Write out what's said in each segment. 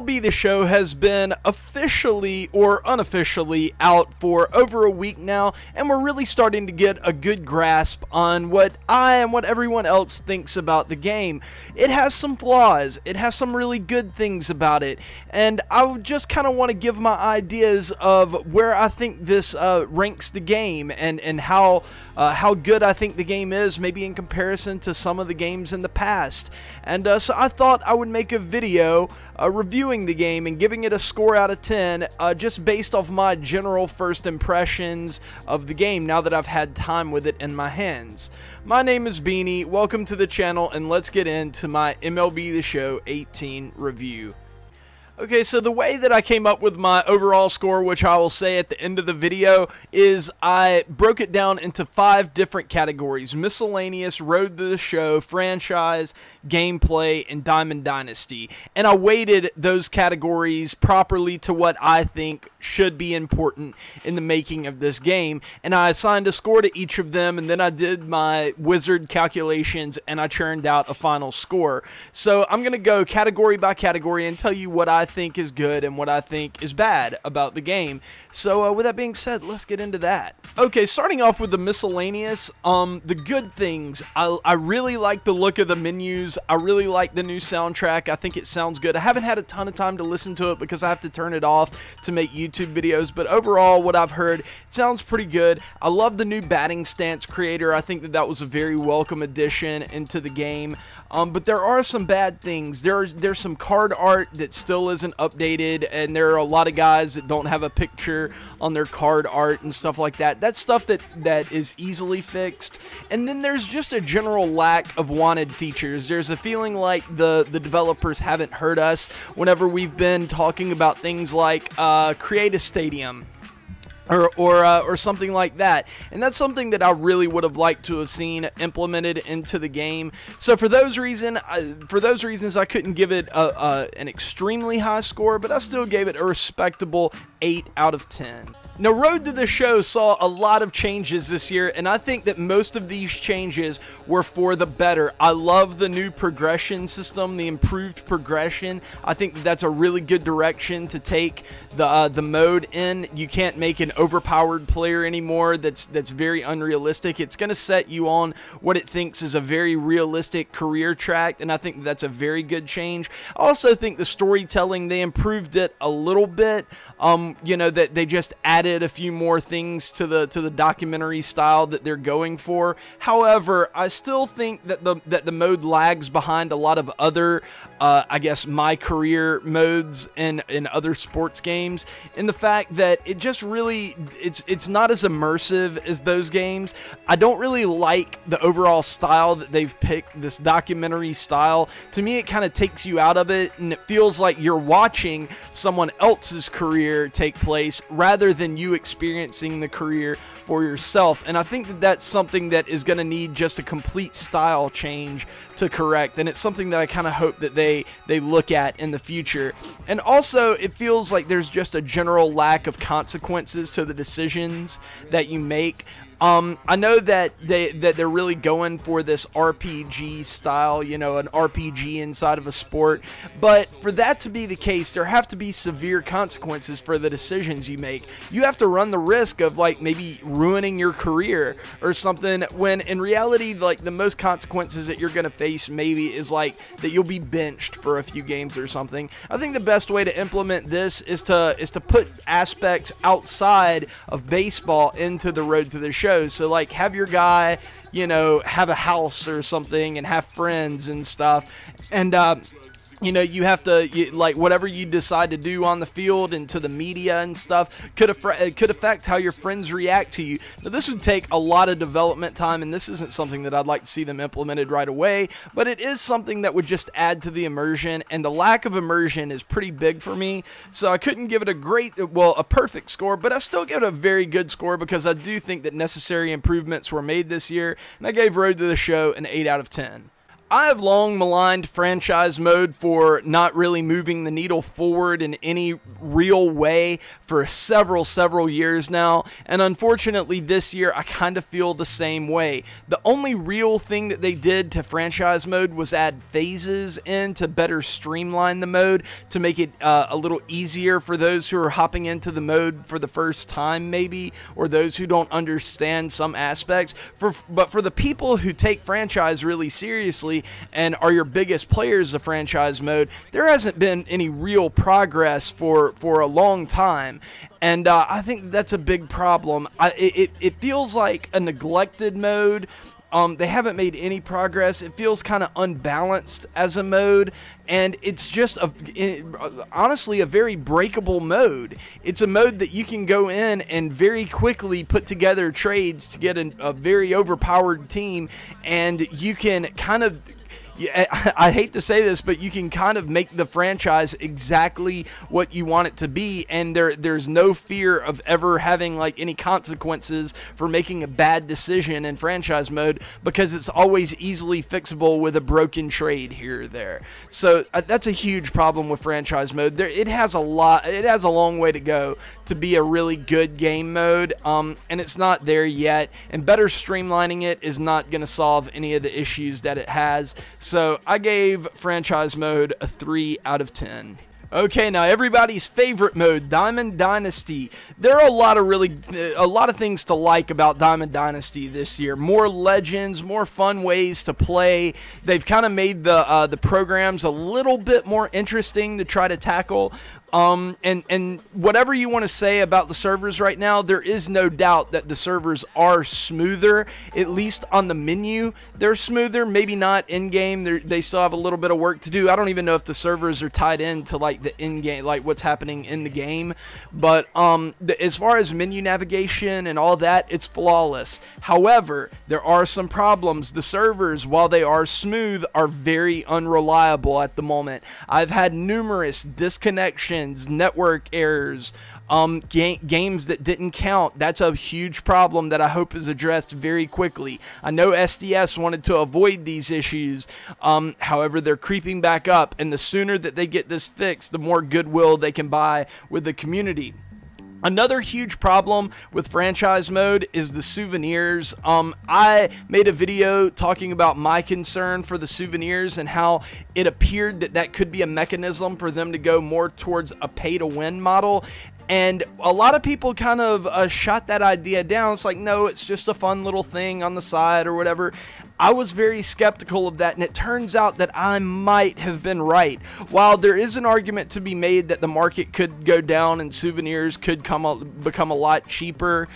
MLB The Show has been officially or unofficially out for over a week now, and we're really starting to get a good grasp on what I and what everyone else thinks about the game. It has some flaws, it has some really good things about it, and I just kind of want to give my ideas of where I think this ranks the game and how good I think the game is, maybe in comparison to some of the games in the past. And so I thought I would make a video reviewing the game and giving it a score out of 10 just based off my general first impressions of the game now that I've had time with it in my hands. My name is Beanie, welcome to the channel, and let's get into my MLB The Show 18 review. Okay, so the way that I came up with my overall score, which I will say at the end of the video, is I broke it down into 5 different categories: Miscellaneous, Road to the Show, Franchise, Gameplay, and Diamond Dynasty. And I weighted those categories properly to what I think should be important in the making of this game. And I assigned a score to each of them, and then I did my wizard calculations, and I churned out a final score. So I'm going to go category by category and tell you what I think is good and what I think is bad about the game. So with that being said, let's get into that. Okay, starting off with the Miscellaneous, the good things. I really like the look of the menus. I really like the new soundtrack. I think it sounds good. I haven't had a ton of time to listen to it because I have to turn it off to make YouTube videos, but overall what I've heard, it sounds pretty good. I love the new batting stance creator. I think that was a very welcome addition into the game. But there are some bad things. There's some card art that still isn't updated, and there are a lot of guys that don't have a picture on their card art and stuff like that. That's stuff that is easily fixed. And then there's just a general lack of wanted features. There's a feeling like the developers haven't heard us whenever we've been talking about things like create a stadium or something like that, and that's something that I really would have liked to have seen implemented into the game. So for those reasons I couldn't give it an extremely high score, but I still gave it a respectable 8 out of 10. Now, Road to the Show saw a lot of changes this year, and I think that most of these changes were for the better. I love the new progression system, the improved progression. I think that that's a really good direction to take the mode in. You can't make an overpowered player anymore that's very unrealistic. It's going to set you on what it thinks is a very realistic career track, and I think that's a very good change. I also think the storytelling, they improved it a little bit. You know, that they just added a few more things to the documentary style that they're going for. However, I still think that the mode lags behind a lot of other I guess my career modes in other sports games, in the fact that it just really it's not as immersive as those games. I don't really like the overall style that they've picked, this documentary style. To me, it kind of takes you out of it, and it feels like you're watching someone else's career take place rather than you experiencing the career for yourself. And I think that that's something that is going to need just a complete style change to correct, and it's something that I kind of hope that they look at in the future. And also, it feels like there's just a general lack of consequences to the decisions that you make. I know that they're really going for this RPG style, you know, an RPG inside of a sport, but for that to be the case, there have to be severe consequences for the decisions you make. You have to run the risk of, like, maybe ruining your career or something, when in reality, like, the most consequences that you're going to face maybe is like that you'll be benched for a few games or something. I think the best way to implement this is to put aspects outside of baseball into the Road to the Show. So, like, have your guy, you know, have a house or something and have friends and stuff, and you know, you have to, like, whatever you decide to do on the field and to the media and stuff could affect how your friends react to you. Now, this would take a lot of development time, and this isn't something that I'd like to see them implemented right away, but it is something that would just add to the immersion, and the lack of immersion is pretty big for me. So I couldn't give it a perfect score, but I still give it a very good score because I do think that necessary improvements were made this year, and I gave Road to the Show an 8 out of 10. I have long maligned franchise mode for not really moving the needle forward in any real way for several years now, and unfortunately this year I kind of feel the same way. The only real thing that they did to franchise mode was add phases in to better streamline the mode, to make it a little easier for those who are hopping into the mode for the first time maybe, or those who don't understand some aspects. But for the people who take franchise really seriously and are your biggest players of franchise mode, there hasn't been any real progress for a long time. And I think that's a big problem. It feels like a neglected mode. They haven't made any progress. It feels kind of unbalanced as a mode, and it's just honestly a very breakable mode. It's a mode that you can go in and very quickly put together trades to get a very overpowered team, and you can kind of, I hate to say this, but you can kind of make the franchise exactly what you want it to be, and there's no fear of ever having like any consequences for making a bad decision in franchise mode, because it's always easily fixable with a broken trade here or there. So that's a huge problem with franchise mode. It has a long way to go to be a really good game mode, and it's not there yet, and better streamlining it is not going to solve any of the issues that it has. So I gave franchise mode a 3 out of 10. Okay, now everybody's favorite mode, Diamond Dynasty. There are a lot of things to like about Diamond Dynasty this year. More legends, more fun ways to play. They've kind of made the programs a little bit more interesting to try to tackle. And whatever you want to say about the servers right now, there is no doubt that the servers are smoother, at least on the menu. They're smoother, maybe not in-game. They still have a little bit of work to do. I don't even know if the servers are tied into like the in-game, like what's happening in the game. But as far as menu navigation and all that, it's flawless. However, there are some problems. The servers, while they are smooth, are very unreliable at the moment. I've had numerous disconnections, network errors, games that didn't count. That's a huge problem that I hope is addressed very quickly. I know SDS wanted to avoid these issues, however they're creeping back up, and the sooner that they get this fixed, the more goodwill they can buy with the community. Another huge problem with franchise mode is the souvenirs. I made a video talking about my concern for the souvenirs and how it appeared that could be a mechanism for them to go more towards a pay-to-win model. And a lot of people kind of shot that idea down. It's like, no, it's just a fun little thing on the side or whatever. I was very skeptical of that, and it turns out that I might have been right. While there is an argument to be made that the market could go down and souvenirs could become a lot cheaper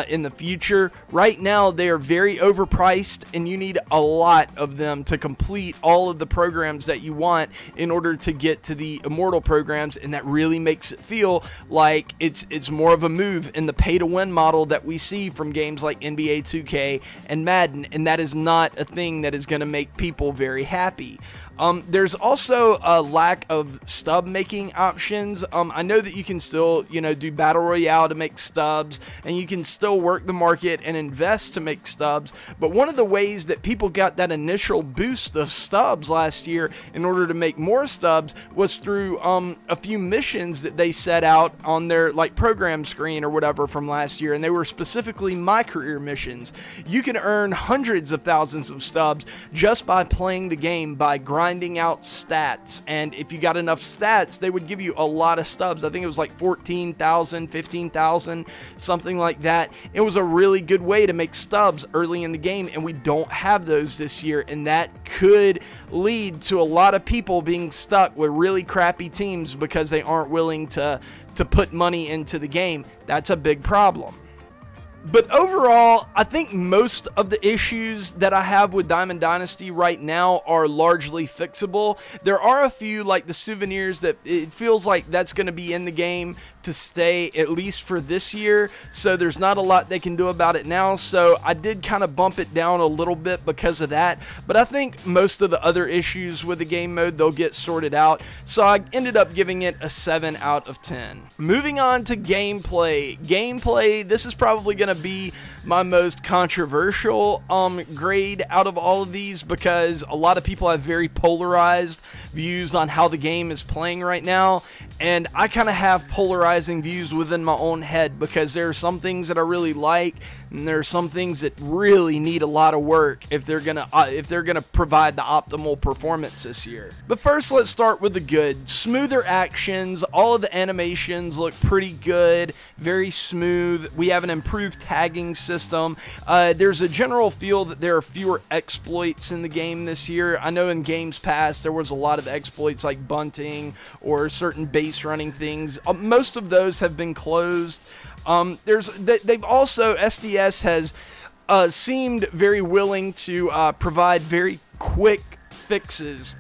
in the future, right now they are very overpriced, and you need a lot of them to complete all of the programs that you want in order to get to the immortal programs, and that really makes it feel like it's more of a move in the pay-to-win model that we see from games like NBA 2K and Madden, and that is not a thing that is going to make people very happy. There's also a lack of stub making options. I know that you can still, do Battle Royale to make stubs, and you can still work the market and invest to make stubs, but one of the ways that people got that initial boost of stubs last year in order to make more stubs was through a few missions that they set out on their program screen or whatever from last year, and they were specifically my career missions. You can earn hundreds of thousands of stubs just by playing the game, by grinding out stats, and if you got enough stats, they would give you a lot of stubs. I think it was like 14,000, 15,000, something like that. It was a really good way to make stubs early in the game, and we don't have those this year, and that could lead to a lot of people being stuck with really crappy teams because they aren't willing to put money into the game. That's a big problem. But overall, I think most of the issues that I have with Diamond Dynasty right now are largely fixable. There are a few, like the souvenirs, that it feels like that's going to be in the game to stay at least for this year, so there's not a lot they can do about it now, so I did kind of bump it down a little bit because of that, but I think most of the other issues with the game mode, they'll get sorted out, so I ended up giving it a 7 out of 10. Moving on to gameplay. This is probably going to be my most controversial grade out of all of these, because a lot of people have very polarized views on how the game is playing right now, and I kind of have polarizing views within my own head, because there are some things that I really like, and there are some things that really need a lot of work if they're gonna provide the optimal performance this year. But first, let's start with the good. Smoother actions. All of the animations look pretty good, very smooth. We have an improved tagging system. There's a general feel that there are fewer exploits in the game this year. I know in games past there was a lot of exploits like bunting or certain base running things. Most of those have been closed. They've also, SDS has seemed very willing to provide very quick fixes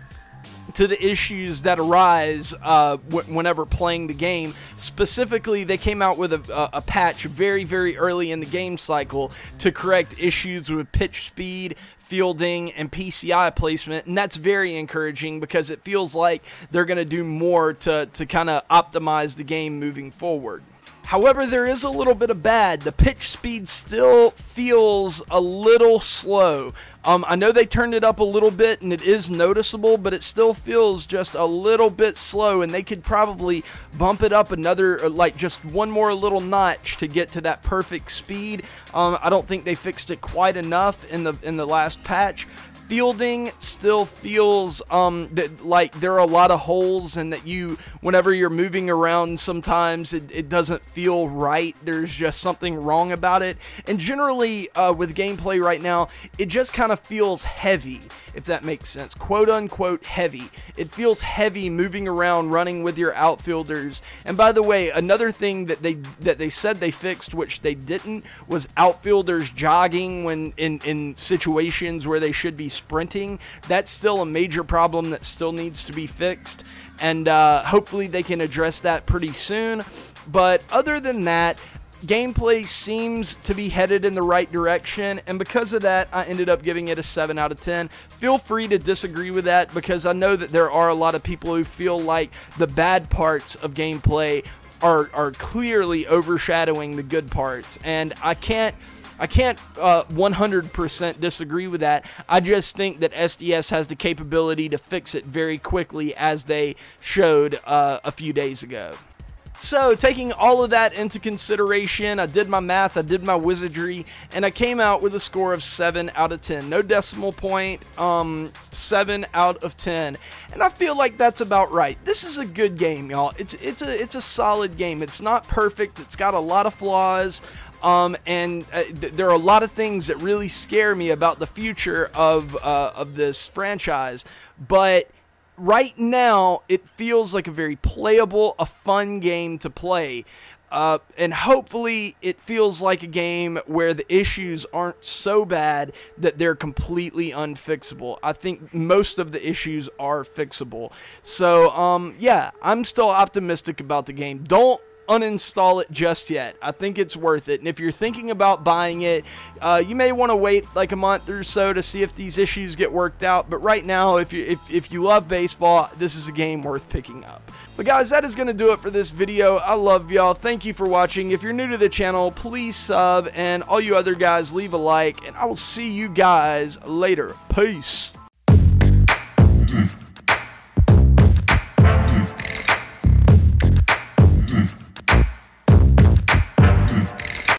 to the issues that arise whenever playing the game. Specifically, they came out with a patch very, very early in the game cycle to correct issues with pitch speed, fielding, and PCI placement, and that's very encouraging because it feels like they're going to do more to kind of optimize the game moving forward. However, there is a little bit of bad. The pitch speed still feels a little slow. I know they turned it up a little bit and it is noticeable, but it still feels just a little bit slow, and they could probably bump it up another, like just one more little notch to get to that perfect speed. I don't think they fixed it quite enough in the last patch. Fielding still feels like there are a lot of holes, and that whenever you're moving around, sometimes it doesn't feel right. There's just something wrong about it. And generally with gameplay right now, it just kind of feels heavy, if that makes sense. Quote unquote heavy. It feels heavy moving around, running with your outfielders. And by the way, another thing that they said they fixed, which they didn't, was outfielders jogging when in situations where they should be sprinting. That's still a major problem that still needs to be fixed, and hopefully they can address that pretty soon. But other than that, gameplay seems to be headed in the right direction, and because of that, I ended up giving it a 7 out of 10. Feel free to disagree with that, because I know that there are a lot of people who feel like the bad parts of gameplay are clearly overshadowing the good parts, and I can't 100% disagree with that. I just think that SDS has the capability to fix it very quickly, as they showed a few days ago. So, taking all of that into consideration, I did my math, I did my wizardry, and I came out with a score of 7 out of 10. No decimal point, 7 out of 10. And I feel like that's about right. This is a good game, y'all. It's a solid game. It's not perfect. It's got a lot of flaws. There are a lot of things that really scare me about the future of this franchise, but right now it feels like a very playable, a fun game to play, and hopefully it feels like a game where the issues aren't so bad that they're completely unfixable. I think most of the issues are fixable, so yeah, I'm still optimistic about the game. Don't uninstall it just yet. I think it's worth it, and if you're thinking about buying it, you may want to wait like a month or so to see if these issues get worked out. But right now, if you love baseball, this is a game worth picking up. But guys, that is going to do it for this video. I love y'all. Thank you for watching. If you're new to the channel, please sub, and all you other guys, leave a like, and I will see you guys later. Peace.